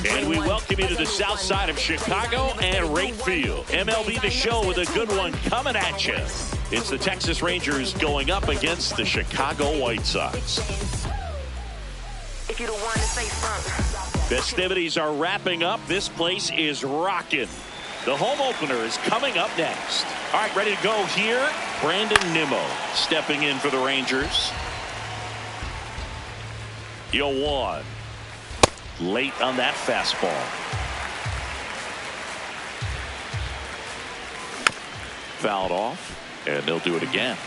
And we welcome you to the south side of Chicago and Wright Field. MLB The Show with a good one coming at you. It's the Texas Rangers going up against the Chicago White Sox. Festivities are wrapping up. This place is rocking. The home opener is coming up next. All right, ready to go here. Brandon Nimmo stepping in for the Rangers. 0-1. Late on that fastball. Fouled off, and they'll do it again.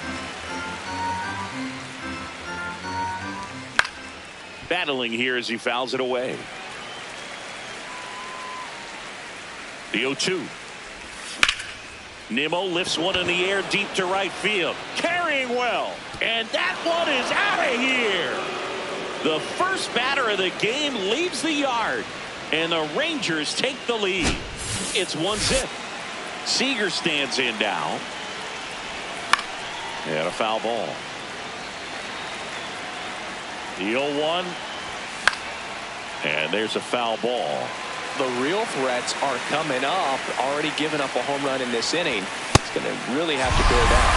Battling here as he fouls it away. The 0-2. Nimmo lifts one in the air deep to right field. Carrying well. And that one is out of here. The first batter of the game leaves the yard. And the Rangers take the lead. It's 1-0. Seager stands in now. And a foul ball. The 0-1. And there's a foul ball. The real threats are coming up. Already giving up a home run in this inning. It's going to really have to bear down.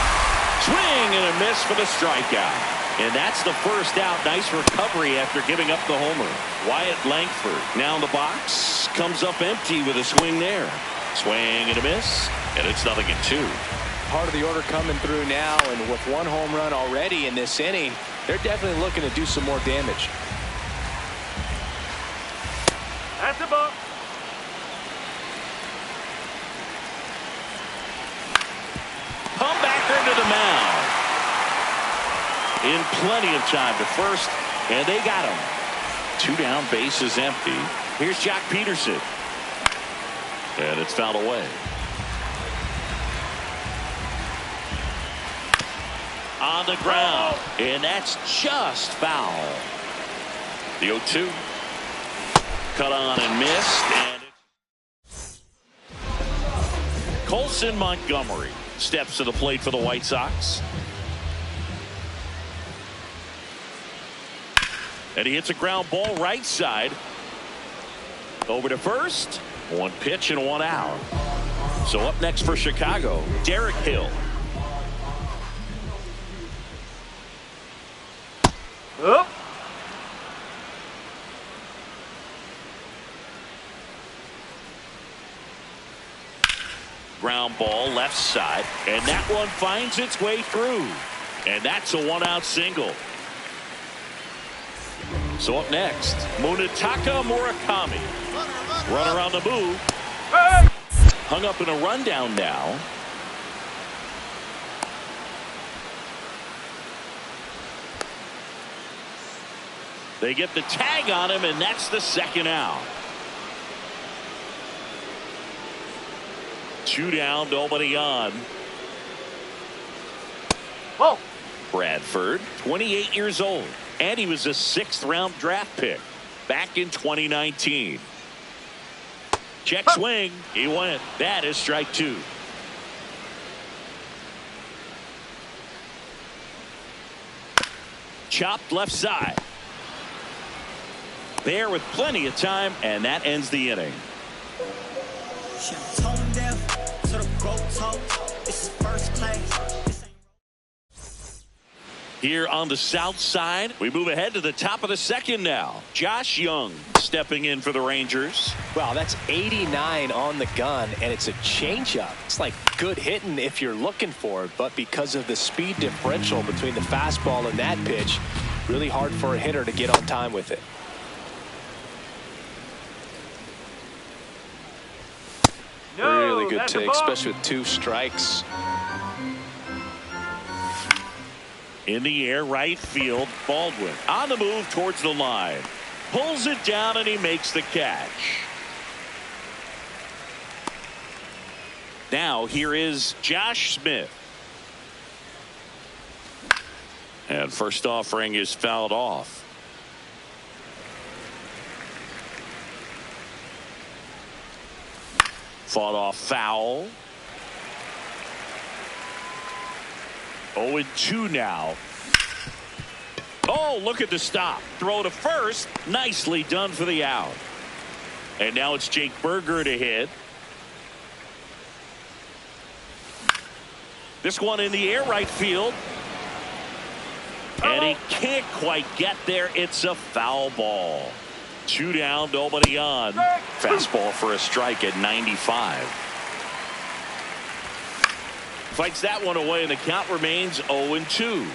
Swing and a miss for the strikeout. And that's the first out. Nice recovery after giving up the homer. Wyatt Langford now in the box. Comes up empty with a swing there. Swing and a miss. And it's 0-2. Part of the order coming through now. And with one home run already in this inning, they're definitely looking to do some more damage. That's a ball. Comebacker to the mound. In plenty of time to first, and they got him. 2 down, bases empty. Here's Jock Peterson. And it's fouled away. On the ground, and that's just foul. The 0-2. Cut on and missed, and Colson Montgomery steps to the plate for the White Sox. And he hits a ground ball right side. Over to first. 1 pitch and 1 out. So up next for Chicago, Derek Hill. Up. Ground ball left side, and that one finds its way through, and that's a 1-out single. So up next, Munetaka Murakami. Runner on the move. Hey! Hung up in a rundown now. They get the tag on him, and that's the 2nd out. 2 down, nobody on. Whoa. Bradford, 28 years old, and he was a 6th-round draft pick back in 2019. Check swing. He went. That is strike 2. Chopped left side. There with plenty of time, and that ends the inning. Here on the south side, we move ahead to the top of the 2nd now. Josh Young stepping in for the Rangers. Wow, that's 89 on the gun, and it's a changeup. It's like good hitting if you're looking for it, but because of the speed differential between the fastball and that pitch, really hard for a hitter to get on time with it. No, really good that's a take, ball. especially with 2 strikes. In the air, right field, Baldwin on the move towards the line. Pulls it down, and he makes the catch. Now here is Josh Smith. And first offering is fouled off. Fought off foul. 0-2 now. Oh, look at the stop. Throw to first. Nicely done for the out. And now it's Jake Berger to hit. This one in the air right field. And he can't quite get there. It's a foul ball. 2 down, nobody on. Fastball for a strike at 95. Fights that one away, and the count remains 0-2.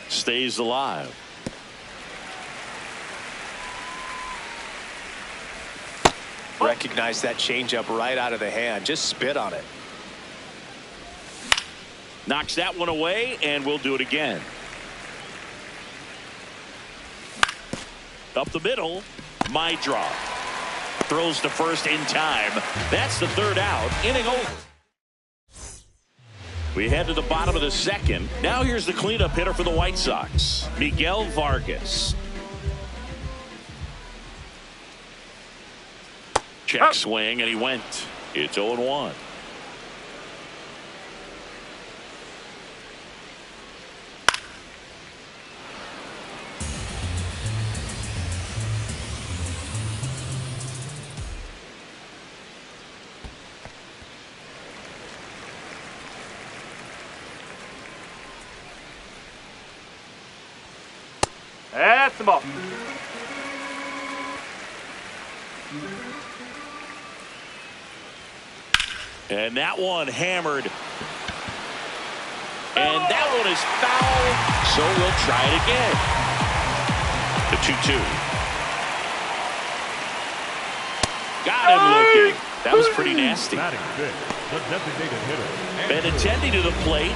Stays alive. Recognize that changeup right out of the hand. Just spit on it. Knocks that one away, and we'll do it again. Up the middle. My draw. Throws to first in time. That's the 3rd out. Inning over. We head to the bottom of the 2nd. Now here's the cleanup hitter for the White Sox, Miguel Vargas. Check swing, and he went. It's 0-1. That's the ball. And that one hammered. And that one is foul. So we'll try it again. The 2-2. Got him looking. That was pretty nasty. Benintendi to the plate.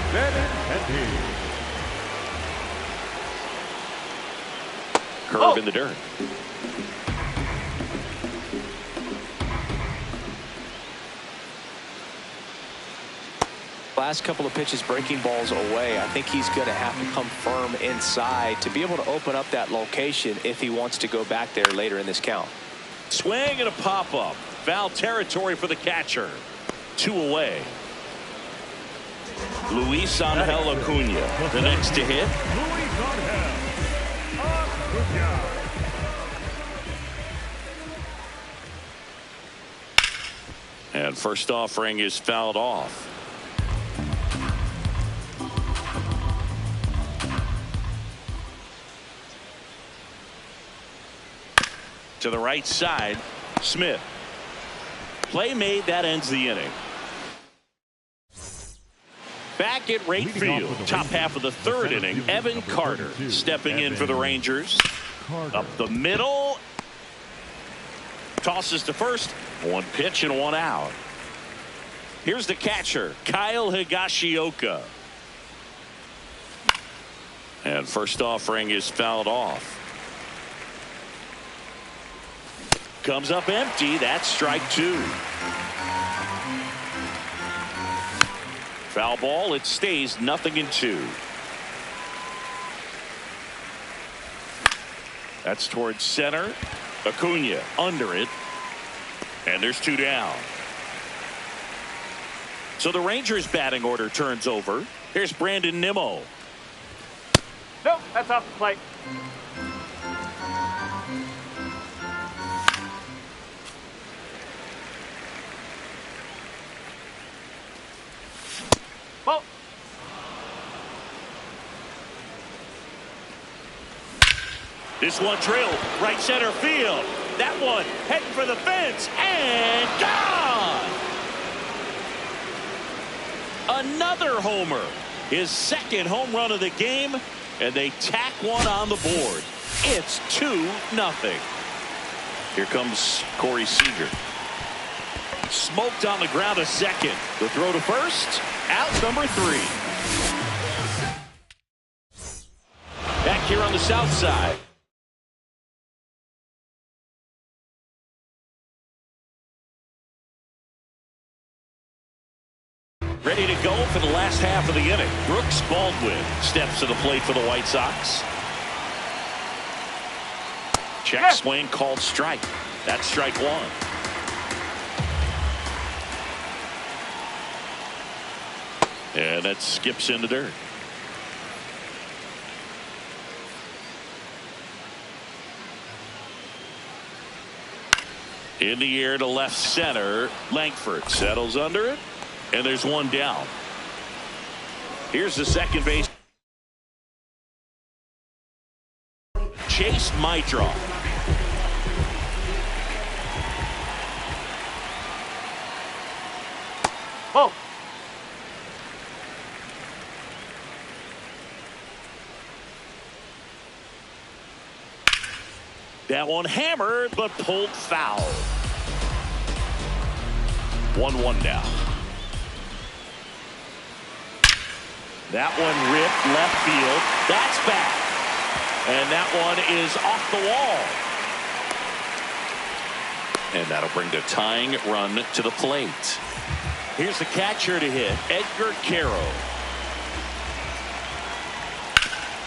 Curve in the dirt. Last couple of pitches breaking balls away. I think he's going to have to come firm inside to be able to open up that location if he wants to go back there later in this count. Swing and a pop-up. Foul territory for the catcher. 2 away. Luis Angel Acuna, the next to hit. And first offering is fouled off. To the right side, Smith. Play made, that ends the inning. Back at right field, top half of the 3rd inning, Evan Carter stepping in for the Rangers. Up the middle. Tosses to first. 1 pitch and 1 out. Here's the catcher, Kyle Higashioka. And first offering is fouled off. Comes up empty. That's strike 2. Foul ball. It stays 0-2. That's towards center. Acuna under it. And there's 2 down. So the Rangers batting order turns over. Here's Brandon Nimmo. Nope, that's off the plate. Ball. This one drilled right center field. That one heading for the fence and gone. Another homer. His 2nd home run of the game, and they tack one on the board. It's 2-0. Here comes Corey Seager. Smoked on the ground a second. The throw to first. Out number 3. Back here on the south side. Ready to go for the last half of the inning. Brooks Baldwin steps to the plate for the White Sox. Check swing called strike. That's strike 1. And that skips in the dirt. In the air to left center. Langford settles under it, and there's one down. Here's the second base. Chase Mitra. Oh. That one hammered, but pulled foul. 1-1 now. That one ripped left field. That's back. And that one is off the wall. And that'll bring the tying run to the plate. Here's the catcher to hit, Edgar Caro.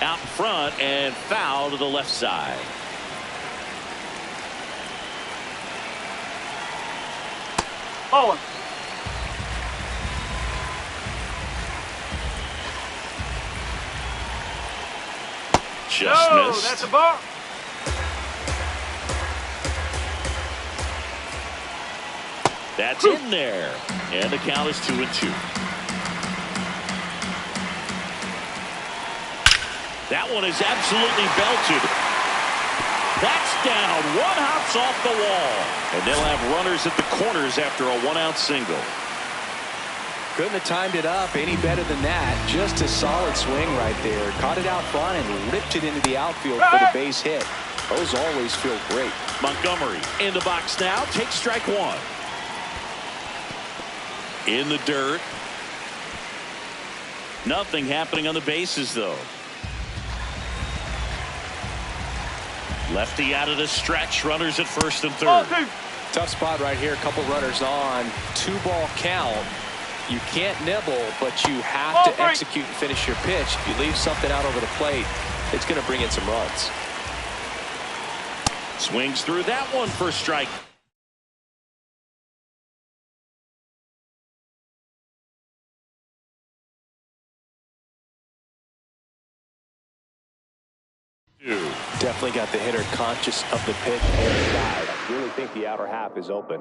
Out in front and foul to the left side. Oh. Just missed. That's a ball. That's in there. And the count is 2-2. That one is absolutely belted. That's down. One hops off the wall. And they'll have runners at the corners after a one-out single. Couldn't have timed it up any better than that. Just a solid swing right there. Caught it out front and ripped it into the outfield for the base hit. Those always feel great. Montgomery in the box now. Takes strike one. In the dirt. Nothing happening on the bases, though. Lefty out of the stretch. Runners at first and third. Tough spot right here. A couple runners on. 2-ball count. You can't nibble, but you have to execute and finish your pitch. If you leave something out over the plate, it's going to bring in some runs. Swings through that one for a strike. Definitely got the hitter conscious of the pitch and side. I really think the outer half is open.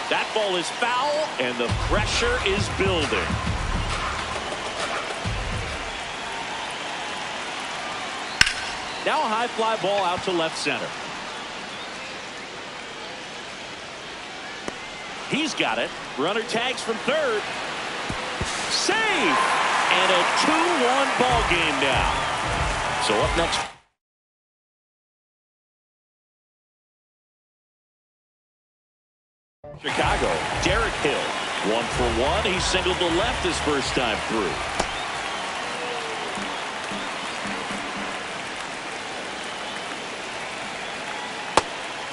That ball is foul, and the pressure is building. Now a high fly ball out to left center. He's got it. Runner tags from third. Save! And a 2-1 ball game now. So up next. Chicago, Derek Hill. 1 for 1. He singled to left his first time through.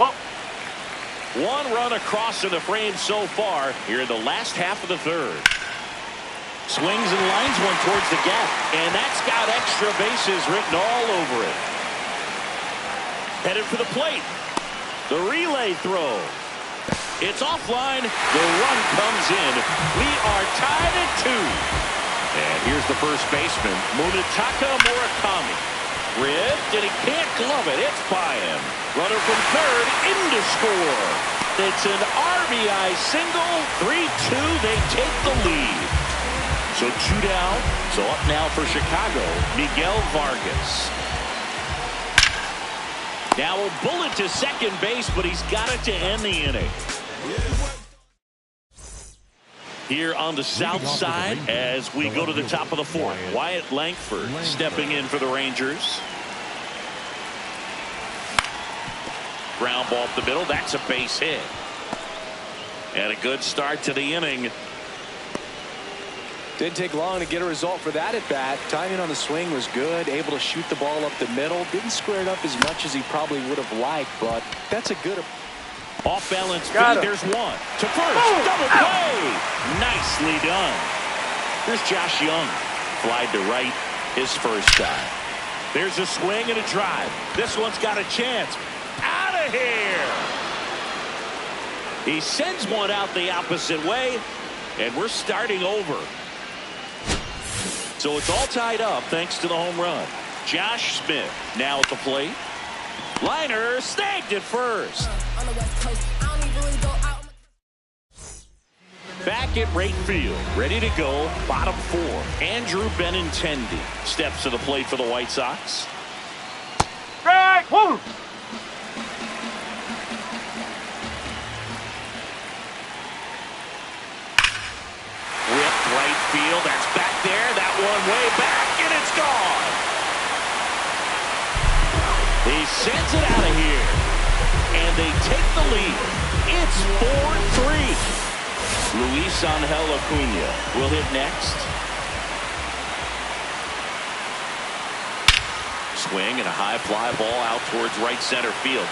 Oh. One run across in the frame so far here in the last half of the third. Swings and lines one towards the gap, and that's got extra bases written all over it. Headed for the plate. The relay throw. It's offline. The run comes in. We are tied at 2. And here's the first baseman, Munetaka Murakami. Ripped, and he can't glove it. It's by him. Runner from third in to score. It's an RBI single. 3-2. They take the lead. So 2 down. So up now for Chicago, Miguel Vargas. Now a bullet to second base, but he's got it to end the inning. Here on the south side as we go to the top of the fourth. Wyatt Langford stepping in for the Rangers. Ground ball up the middle. That's a base hit. And a good start to the inning. Didn't take long to get a result for that at bat. Timing on the swing was good. Able to shoot the ball up the middle. Didn't square it up as much as he probably would have liked, but that's a good. Off balance feed. There's one to first. Double play. Nicely done. Here's Josh Young. Flied to right his first time. There's a swing and a drive. This one's got a chance. Out of here. He sends one out the opposite way, and we're starting over. So it's all tied up thanks to the home run. Josh Smith now at the plate. Liner snagged at first. On the West Coast, I don't even really go out. Back at right field, ready to go, bottom four. Andrew Benintendi steps to the plate for the White Sox. Strike one. Whipped right field, that's back there, that one way back, and it's gone. He sends it out of here, and they take the lead. It's 4-3. Luis Angel Acuna will hit next. Swing and a high fly ball out towards right center field.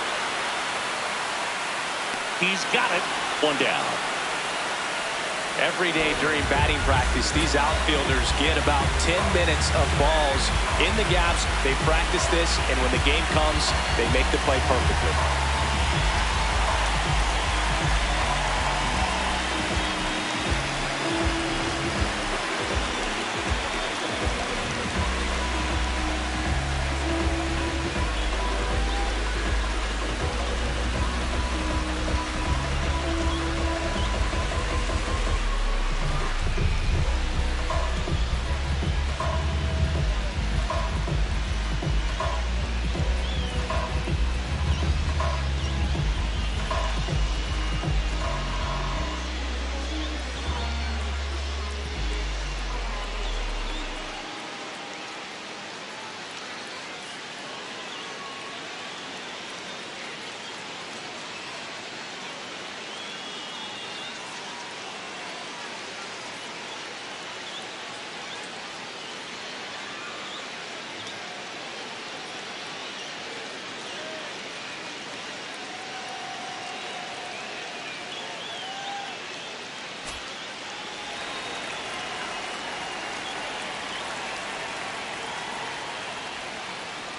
He's got it. One down. Every day during batting practice, these outfielders get about 10 minutes of balls in the gaps. They practice this, and when the game comes, they make the play perfectly.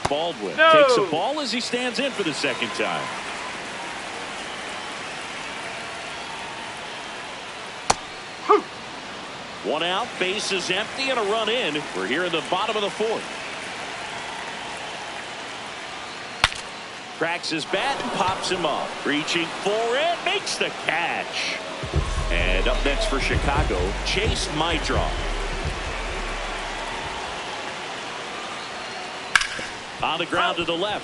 Baldwin takes a ball as he stands in for the second time. One out, base is empty, and a run in. We're here in the bottom of the fourth. Cracks his bat and pops him up. Reaching for it, makes the catch. And up next for Chicago, Chase Maidra. On the ground to the left,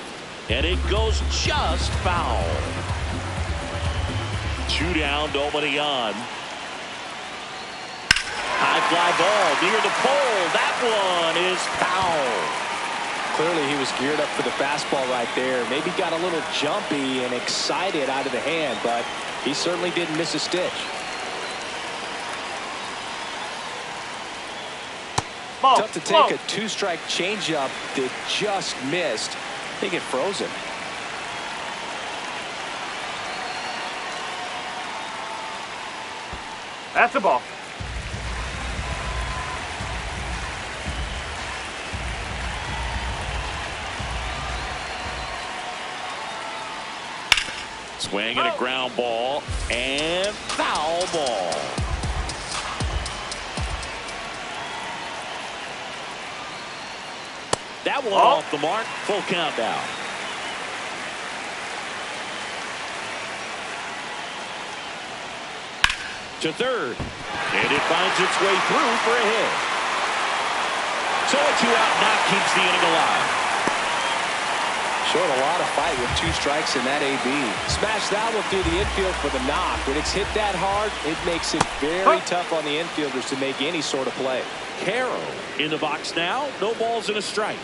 and it goes just foul. 2 down, nobody on. High fly ball near the pole. That one is foul. Clearly he was geared up for the fastball right there. Maybe got a little jumpy and excited out of the hand, but he certainly didn't miss a stitch. Ball. Tough to take a 2-strike changeup that just missed. I think it froze him. That's a ball. Swing and a ground ball and foul ball. That one off the mark. Full countdown. To third. And it finds its way through for a hit. So a 2-out knock keeps the inning alive. Showed a lot of fight with 2 strikes in that AB. Smash that one through the infield for the knock. When it's hit that hard, it makes it very tough on the infielders to make any sort of play. Caro in the box now. No balls and a strike.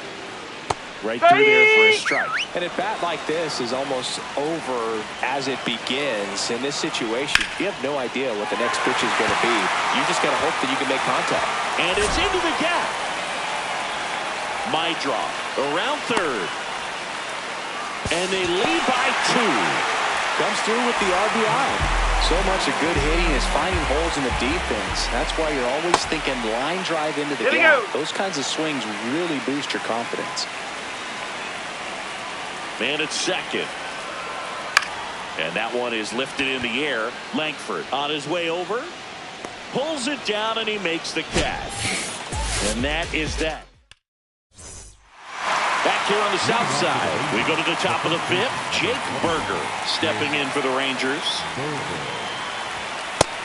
Right through there for a strike. And a bat like this is almost over as it begins. In this situation, you have no idea what the next pitch is going to be. You just got to hope that you can make contact. And it's into the gap. Maidra around third. And they lead by 2. Comes through with the RBI. So much of good hitting is finding holes in the defense. That's why you're always thinking line drive into the gap. Those kinds of swings really boost your confidence. Man at second. And that one is lifted in the air. Langford on his way over. Pulls it down and he makes the catch. And that is that. Back here on the south side, we go to the top of the fifth. Jake Berger stepping in for the Rangers.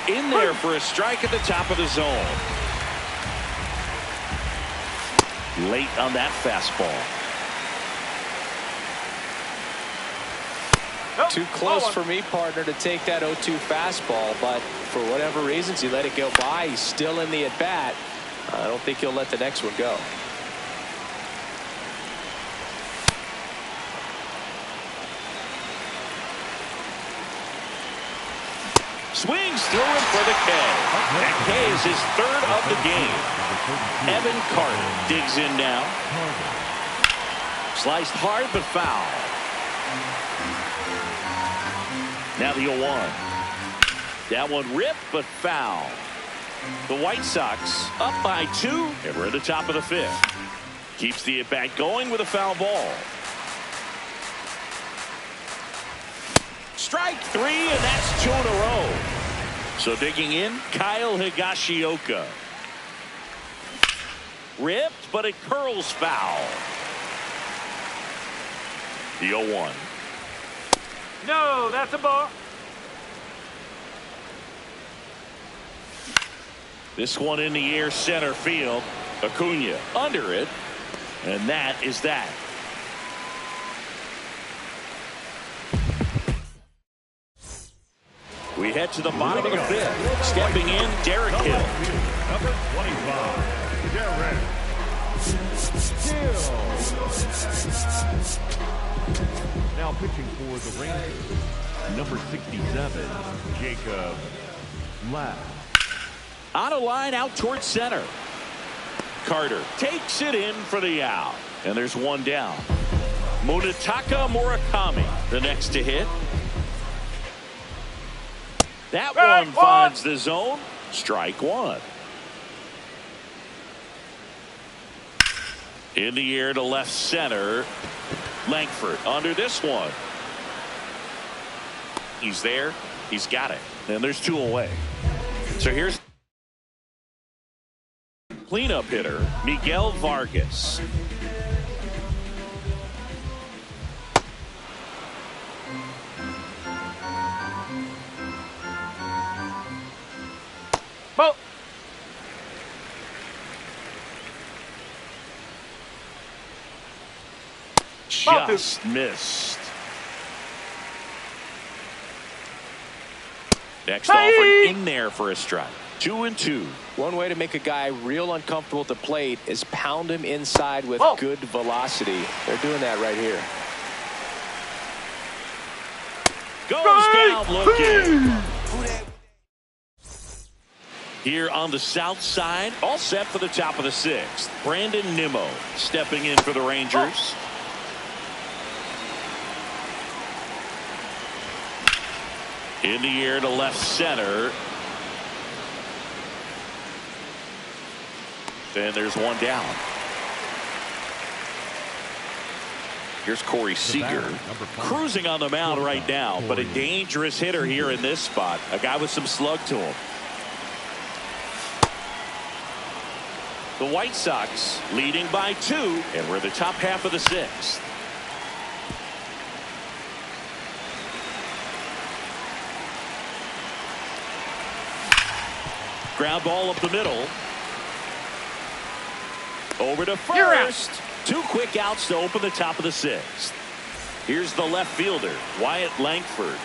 In there for a strike at the top of the zone. Late on that fastball. Too close for me, partner, to take that 0-2 fastball, but for whatever reasons, he let it go by. He's still in the at-bat. I don't think he'll let the next one go. Swings through it for the K. That K is his third of the game. Evan Carter digs in now. Sliced hard but foul. Now the 0-1. That one ripped but foul. The White Sox up by 2, and we're at the top of the fifth. Keeps the at-bat going with a foul ball. Strike 3, and that's 2 in a row. So digging in, Kyle Higashioka. Ripped, but it curls foul. The 0-1. No, that's a ball. This one in the air, center field. Acuna under it, and that is that. We head to the bottom of the fifth. Stepping in, Derek Hill. Number 25, Derek Hill. Now pitching for the Rangers, number 67, Jacob Lapp. On a line out towards center. Carter takes it in for the out. And there's one down. Munetaka Murakami, the next to hit. That one finds the zone. Strike 1. In the air to left center. Langford under this one. He's there. He's got it. And there's 2 away. So here's cleanup hitter Miguel Vargas. Ball. Just missed. Next offer in there for a strike. 2-2. One way to make a guy real uncomfortable at the plate is pound him inside with good velocity. They're doing that right here. Goes down looking. Here on the south side, all set for the top of the 6th. Brandon Nimmo stepping in for the Rangers. In the air to left center. And there's one down. Here's Corey Seager cruising on the mound right now, but a dangerous hitter here in this spot. A guy with some slug to him. The White Sox leading by 2, and we're the top half of the 6th. Ground ball up the middle. Over to first. 2 quick outs to open the top of the 6th. Here's the left fielder, Wyatt Langford.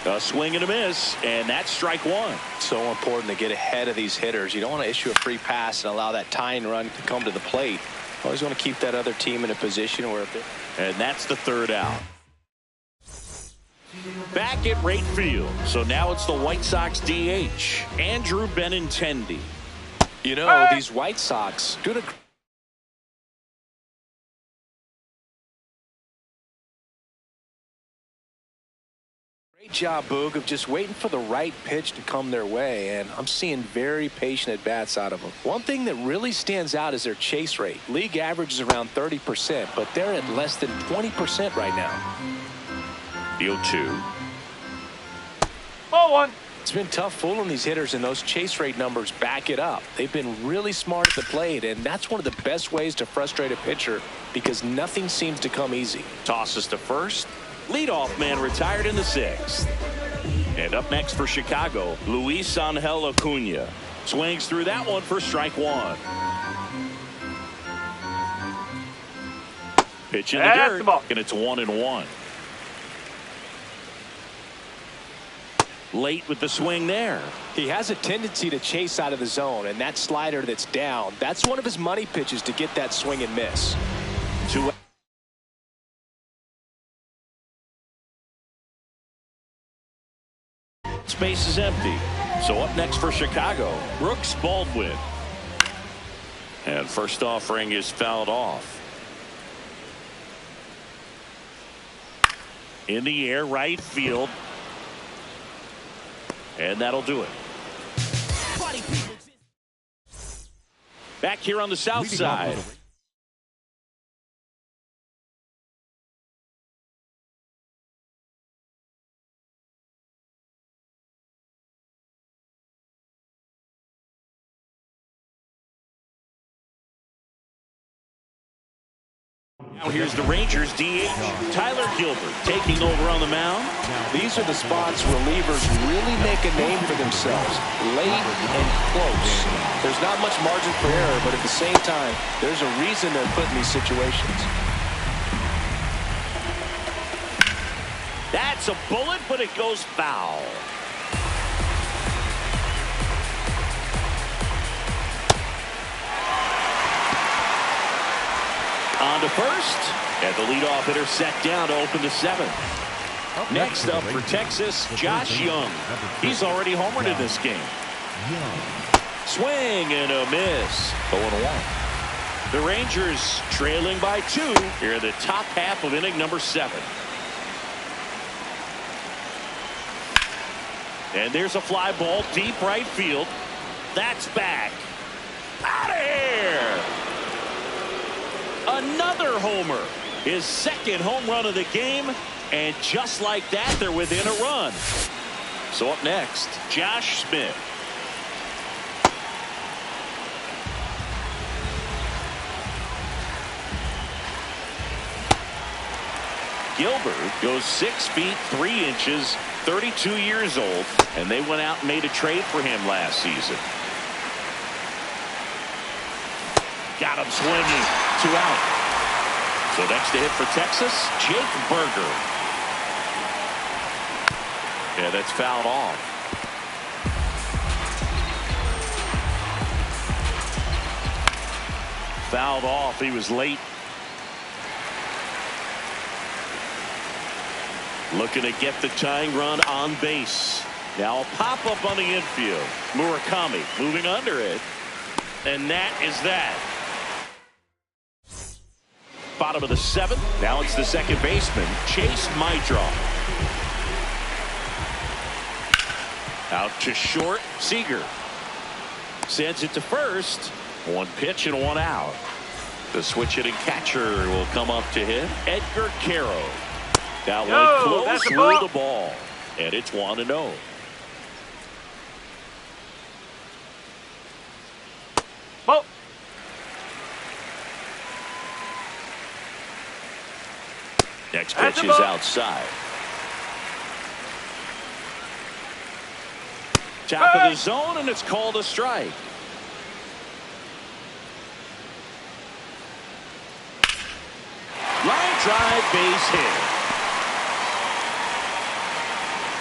A swing and a miss, and that's strike 1. So important to get ahead of these hitters. You don't want to issue a free pass and allow that tying run to come to the plate. Always want to keep that other team in a position where and that's the 3rd out. Back at right field. So now it's the White Sox DH, Andrew Benintendi. You know, these White Sox do a great job, Boog, of just waiting for the right pitch to come their way, and I'm seeing very patient at-bats out of them. One thing that really stands out is their chase rate. League average is around 30%, but they're at less than 20% right now. The 0-2. Ball 1. It's been tough fooling these hitters, and those chase rate numbers back it up. They've been really smart at the plate, and that's one of the best ways to frustrate a pitcher because nothing seems to come easy. Tosses to first. Leadoff man retired in the 6th. And up next for Chicago, Luis Angel Acuna. Swings through that one for strike 1. Pitch in the dirt, and it's 1-1. Late with the swing there. He has a tendency to chase out of the zone, and that slider that's down, that's one of his money pitches to get that swing and miss. Space is empty. So up next for Chicago, Brooks Baldwin. And first offering is fouled off. In the air, right field. And that'll do it. Back here on the south side. Now here's the Rangers DH, Tyler Gilbert, taking over on the mound. These are the spots relievers really make a name for themselves, late and close. There's not much margin for error, but at the same time, there's a reason they're put in these situations. That's a bullet, but it goes foul. On to first, and the leadoff hitter set down to open the 7th. Next up for Texas, Josh Young. He's already homered in this game. Swing and a miss. 0-1. The Rangers trailing by 2 here in the top half of inning number 7. And there's a fly ball deep right field. That's back. Out of here. Another homer. His 2nd home run of the game. And just like that, they're within a run. So up next, Josh Smith. Gilbert goes 6 feet 3 inches, 32 years old, and they went out and made a trade for him last season. Got him swinging. 2 out. So next to hit for Texas, Jake Berger. Yeah, that's fouled off. Fouled off. He was late. Looking to get the tying run on base. Now a pop-up on the infield. Murakami moving under it. And that is that. Bottom of the 7th. Now it's the second baseman, Chase Maidroff. Out to short, Seager. Sends it to first. 1 pitch and 1 out. The switch-hitting catcher will come up to him, Edgar Caro. That one close, ruled the ball. And it's 1-0. Ball. Next pitch is outside. Top of the zone, and it's called a strike. Line drive, base hit.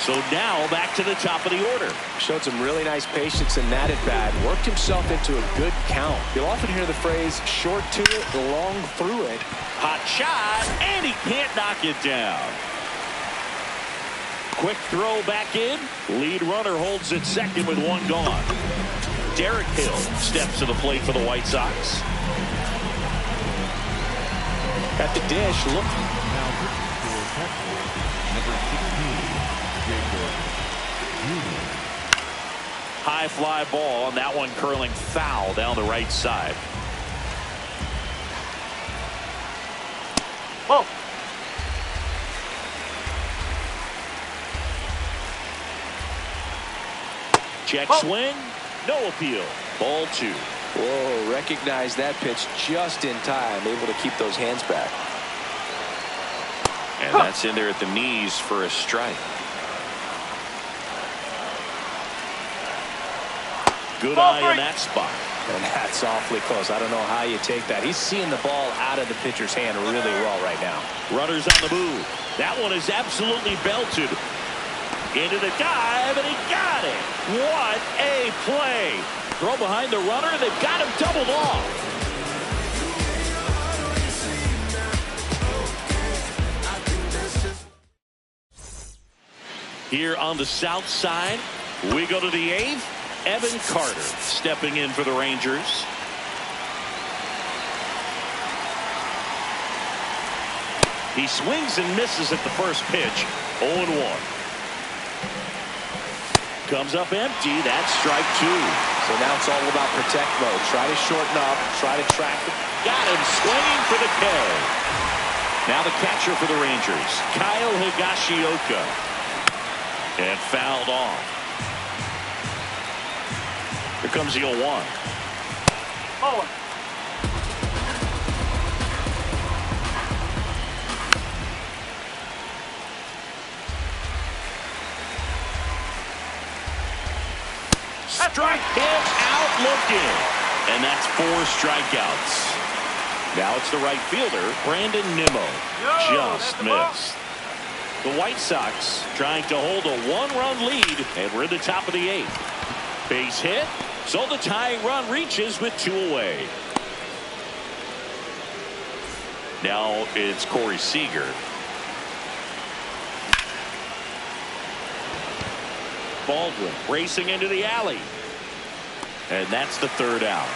So now back to the top of the order. Showed some really nice patience in that at bat. Worked himself into a good count. You'll often hear the phrase short to it, long through it. Hot shot, and he can't knock it down. Quick throw back in. Lead runner holds it second with 1 gone. Derek Hill steps to the plate for the White Sox. At the dish, look. High fly ball, and that one curling foul down the right side. Whoa. Check swing. No appeal. Ball 2. Whoa, recognize that pitch just in time. Able to keep those hands back. And that's in there at the knees for a strike. Good eye in that spot. And that's awfully close. I don't know how you take that. He's seeing the ball out of the pitcher's hand really well right now. Runners on the move. That one is absolutely belted. Into the dive, and he got it. What a play. Throw behind the runner. They've got him doubled off. Here on the south side, we go to the 8th. Evan Carter stepping in for the Rangers. He swings and misses at the first pitch. 0-1. Comes up empty. That's strike 2. So now it's all about protect mode. Try to shorten up. Try to track it. Got him swinging for the K. Now the catcher for the Rangers, Kyle Higashioka. And fouled off. Here comes the 0-1. Oh. Strike him out looking. And that's 4 strikeouts. Now it's the right fielder, Brandon Nimmo. Just missed. The White Sox trying to hold a 1-run lead, and we're at the top of the 8th. Base hit, so the tying run reaches with 2 away. Now it's Corey Seager. Baldwin racing into the alley. And that's the 3rd out.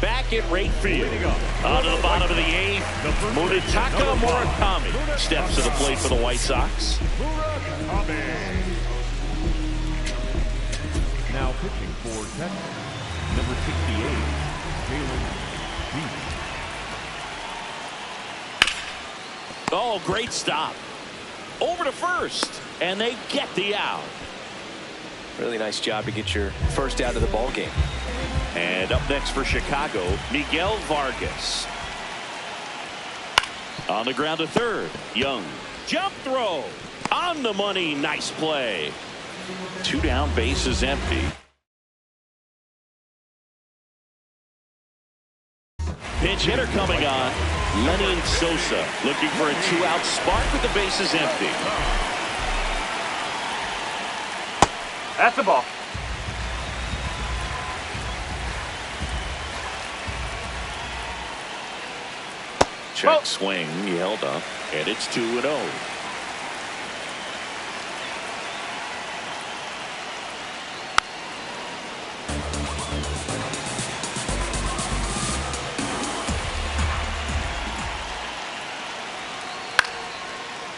Back at right field. Onto the bottom of the 8th. Munetaka Murakami steps to the plate for the White Sox. Now pitching for Texas, number 68, Jalen Beasley. Oh, great stop. Over to first, and they get the out. Really nice job to get your first out of the ball game. And up next for Chicago, Miguel Vargas. On the ground to third, Young. Jump throw. On the money. Nice play. 2 down, bases empty. Pinch hitter coming on. Lenny Sosa looking for a 2-out spark with the bases empty. That's the ball. Check swing. He held up, and it's 2-0.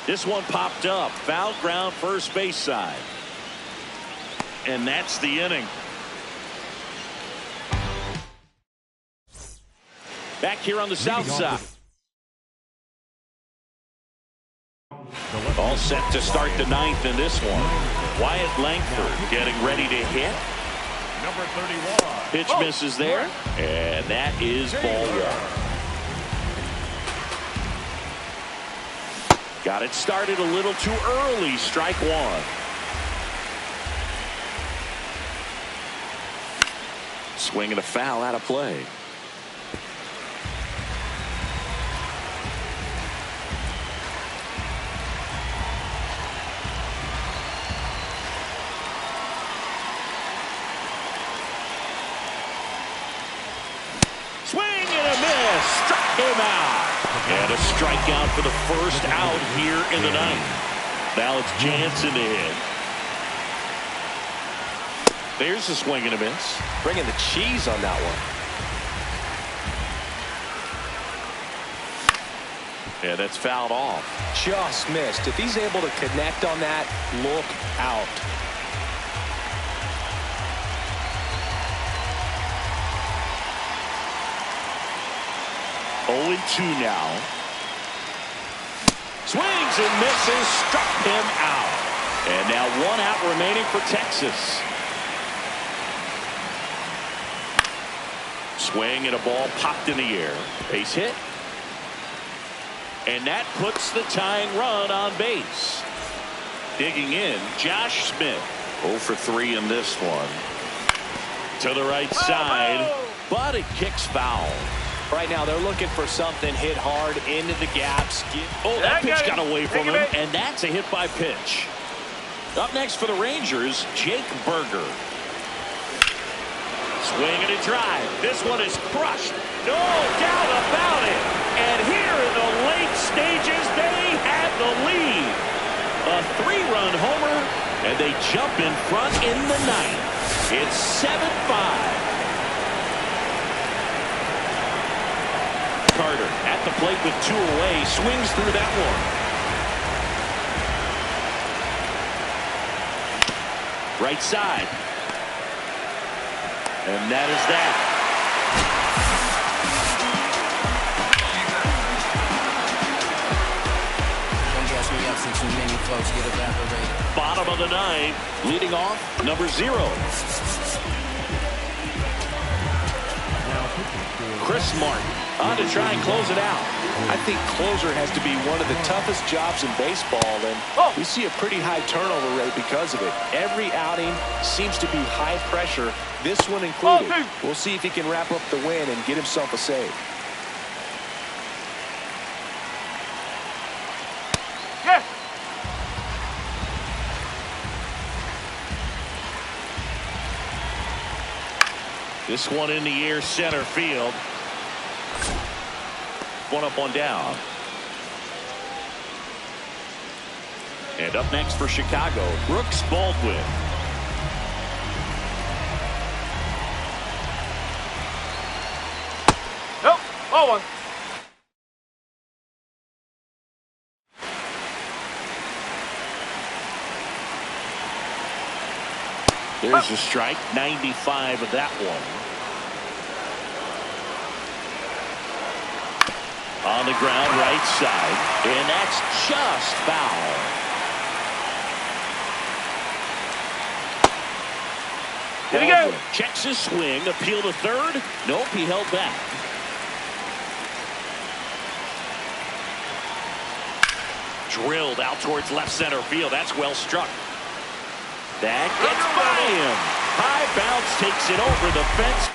This one popped up. Foul ground, first base side. And that's the inning. Back here on the south side. All set to start the 9th in this one. Wyatt Langford getting ready to hit. Number 31. Pitch misses there. And that is ball 1. Got it started a little too early. Strike 1. Swing and a foul out of play. Swing and a miss. Struck him out. And a strikeout for the first out here in the 9th. Now it's Jansen to hit. There's a swing and a miss. Bringing the cheese on that one. Yeah, that's fouled off. Just missed. If he's able to connect on that, look out. Oh, 2 now. Swings and misses. Struck him out. And now 1 out remaining for Texas. Swing and a ball popped in the air. Base hit. And that puts the tying run on base. Digging in, Josh Smith. 0 for 3 in this one. To the right side, but it kicks foul. Right now, they're looking for something hit hard into the gaps. Oh, that pitch got away from him, and that's a hit by pitch. Up next for the Rangers, Jake Berger. Swing and a drive. This one is crushed. No doubt about it. And here in the late stages, they have the lead. A 3-run homer, and they jump in front in the 9th. It's 7-5. Carter at the plate with 2 away, swings through that one. Right side. And that is that. Don't gas me up since too many folks get evaporated. Bottom of the 9th, leading off, number 0. Chris Martin on to try and close it out. I think closer has to be one of the toughest jobs in baseball, and we see a pretty high turnover rate because of it. Every outing seems to be high pressure, this one included. We'll see if he can wrap up the win and get himself a save. Yes. This one in the air, center field. One up, one down. And up next for Chicago, Brooks Baldwin. Nope. Ball 1. There's a strike, 95 of that one. On the ground, right side, and that's just foul. Here we go. Checks his swing, appeal to third. Nope, he held back. Drilled out towards left center field. That's well struck. That gets by him. High bounce takes it over the fence.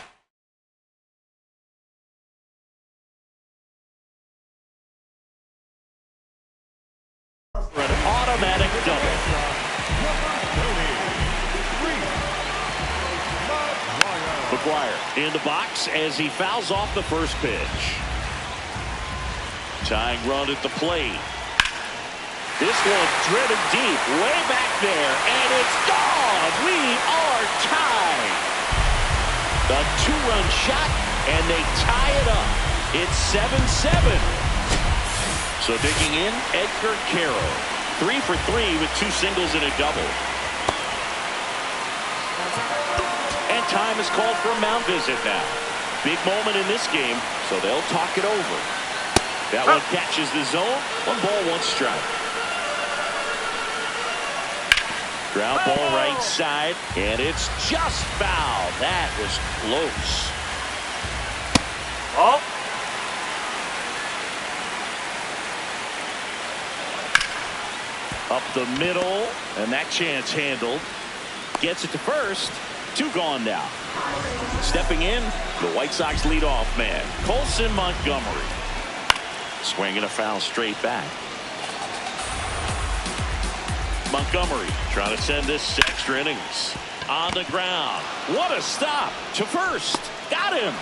For an automatic double. McGuire in the box as he fouls off the first pitch. Tying run at the plate. This one driven deep, way back there, and it's gone. We are tied. The 2-run shot, and they tie it up. It's 7-7. So digging in, Edgar Carroll. 3 for 3 with 2 singles and a double. And time is called for a mound visit now. Big moment in this game, so they'll talk it over. That one catches the zone. 1 ball, 1 strike. Ground ball right side, and it's just foul. That was close. Oh. Up the middle, and that chance handled. Gets it to first. 2 gone now. Stepping in, the White Sox leadoff man, Colson Montgomery. Swinging a foul straight back. Montgomery trying to send this extra innings. On the ground. What a stop to first. Got him.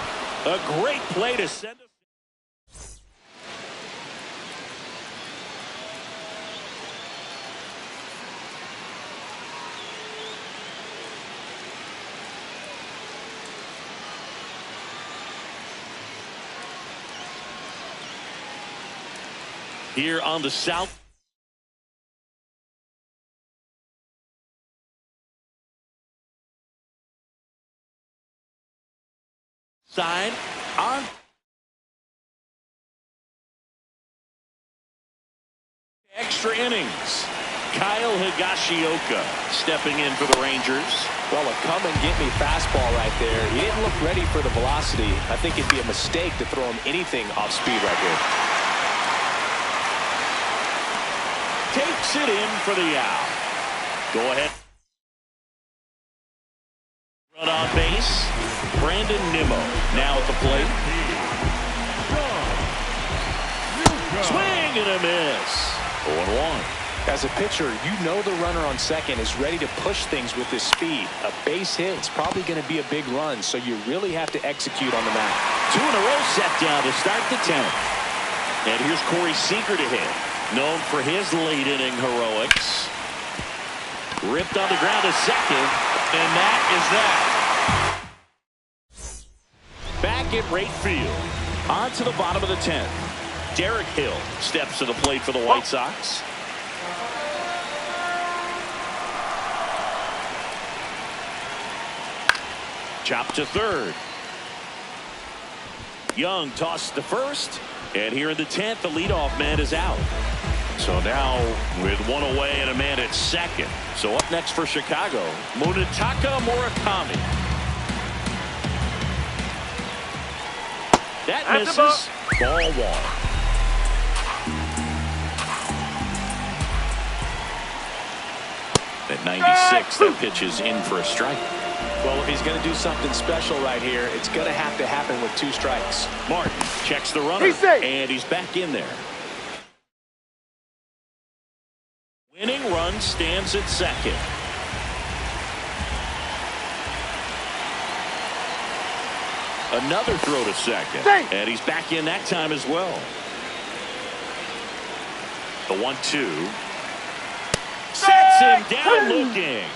A great play to send us. Here on the south side, on extra innings. Kyle Higashioka stepping in for the Rangers. Well, a come-and-get-me fastball right there. He didn't look ready for the velocity. I think it'd be a mistake to throw him anything off speed right here. Takes it in for the out. Go ahead. Run on base. Brandon Nimmo now at the plate. Swing and a miss. 0-1. As a pitcher, you know the runner on second is ready to push things with his speed. A base hit is probably going to be a big run, so you really have to execute on the mound. 2 in a row set down to start the 10th. And here's Corey Seager to hit. Known for his late inning heroics. Ripped on the ground to second, and that is that. Back at right field. On to the bottom of the 10th. Derek Hill steps to the plate for the White Sox. Chop to third. Young tossed to first. And here in the 10th, the leadoff man is out. So now with one away and a man at second. So up next for Chicago, Munetaka Murakami. That misses. Ball 1. At 96, that pitch is in for a strike. Well, if he's going to do something special right here, it's going to have to happen with 2 strikes. Martin checks the runner, and he's back in there. Winning run stands at second. Another throw to second, and he's back in that time as well. The 1-2. Sets him down looking.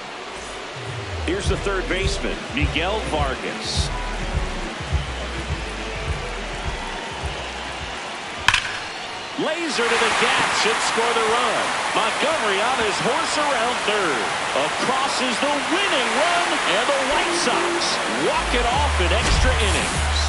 Here's the third baseman, Miguel Vargas. Laser to the gap should score the run. Montgomery on his horse around third. Across is the winning run, and the White Sox walk it off in extra innings.